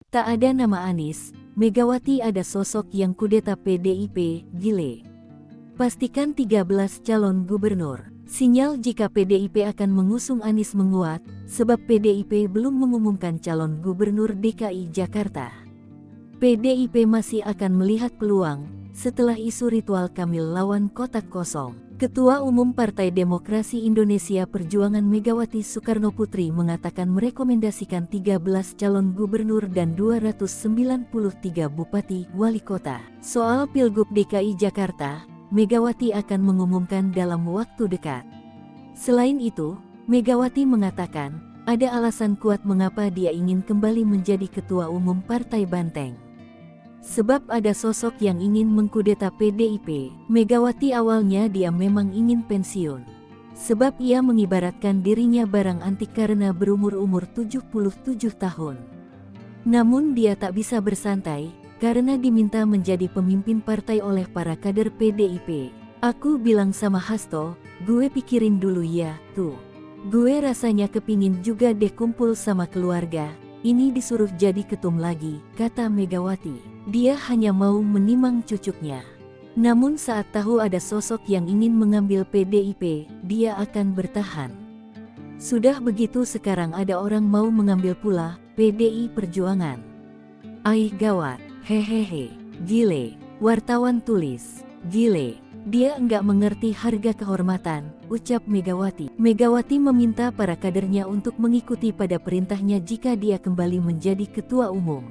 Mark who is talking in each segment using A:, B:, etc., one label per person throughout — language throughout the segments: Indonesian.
A: Tak ada nama Anies, Megawati, ada sosok yang kudeta PDIP, gile. Pastikan 13 calon gubernur. Sinyal jika PDIP akan mengusung Anies menguat, sebab PDIP belum mengumumkan calon gubernur DKI Jakarta. PDIP masih akan melihat peluang, setelah isu ritual Kamil lawan kotak kosong. Ketua Umum Partai Demokrasi Indonesia Perjuangan Megawati Soekarnoputri mengatakan merekomendasikan 13 calon gubernur dan 293 bupati wali kota. Soal Pilgub DKI Jakarta, Megawati akan mengumumkan dalam waktu dekat. Selain itu, Megawati mengatakan, ada alasan kuat mengapa dia ingin kembali menjadi Ketua Umum Partai Banteng. Sebab ada sosok yang ingin mengkudeta PDIP. Megawati awalnya dia memang ingin pensiun. Sebab ia mengibaratkan dirinya barang antik karena berumur 77 tahun. Namun dia tak bisa bersantai, karena diminta menjadi pemimpin partai oleh para kader PDIP. Aku bilang sama Hasto, gue pikirin dulu ya, tuh. Gue rasanya kepingin juga deh kumpul sama keluarga, ini disuruh jadi ketum lagi, kata Megawati. Dia hanya mau menimang cucuknya. Namun saat tahu ada sosok yang ingin mengambil PDIP, dia akan bertahan. Sudah begitu sekarang ada orang mau mengambil pula, PDI Perjuangan. Aih gawat, hehehe, gile, wartawan tulis, gile. Dia enggak mengerti harga kehormatan, ucap Megawati. Megawati meminta para kadernya untuk mengikuti pada perintahnya jika dia kembali menjadi ketua umum.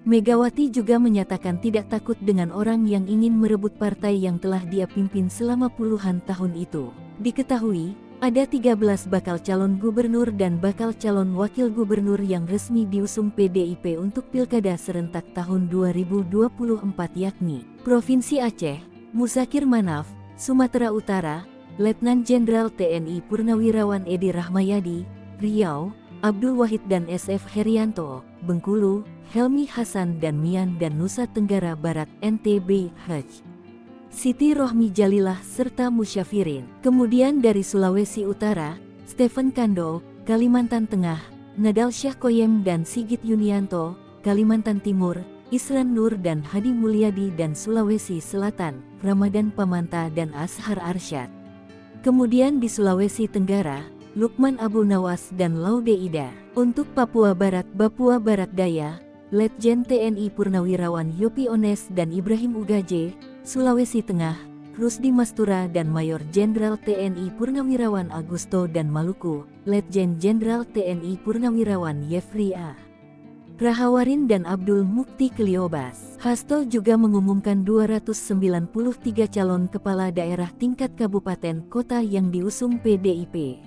A: Megawati juga menyatakan tidak takut dengan orang yang ingin merebut partai yang telah dia pimpin selama puluhan tahun itu. Diketahui, ada 13 bakal calon gubernur dan bakal calon wakil gubernur yang resmi diusung PDIP untuk Pilkada serentak tahun 2024 yakni Provinsi Aceh, Muzakir Manaf, Sumatera Utara, Letnan Jenderal TNI Purnawirawan Edi Rahmayadi, Riau, Abdul Wahid dan SF Herianto, Bengkulu, Helmi Hasan dan Mian dan Nusa Tenggara Barat NTB Haj, Siti Rohmi Jalilah serta Musyafirin. Kemudian dari Sulawesi Utara, Stephen Kando, Kalimantan Tengah, Nadal Syah Koyem dan Sigit Yunianto, Kalimantan Timur, Isran Nur dan Hadi Mulyadi, dan Sulawesi Selatan, Ramadan Pamanta dan Ashar Arsyad. Kemudian di Sulawesi Tenggara, Lukman Abu Nawas dan Laude Ida. Untuk Papua Barat Daya, Letjen TNI Purnawirawan Yopi Ones dan Ibrahim Ugaje. Sulawesi Tengah, Rusdi Mastura dan Mayor Jenderal TNI Purnawirawan Agusto, dan Maluku, Letjen Jenderal TNI Purnawirawan Yefri A. Rahawarin dan Abdul Mukti Keliobas. Hasto juga mengumumkan 293 calon kepala daerah tingkat kabupaten kota yang diusung PDIP.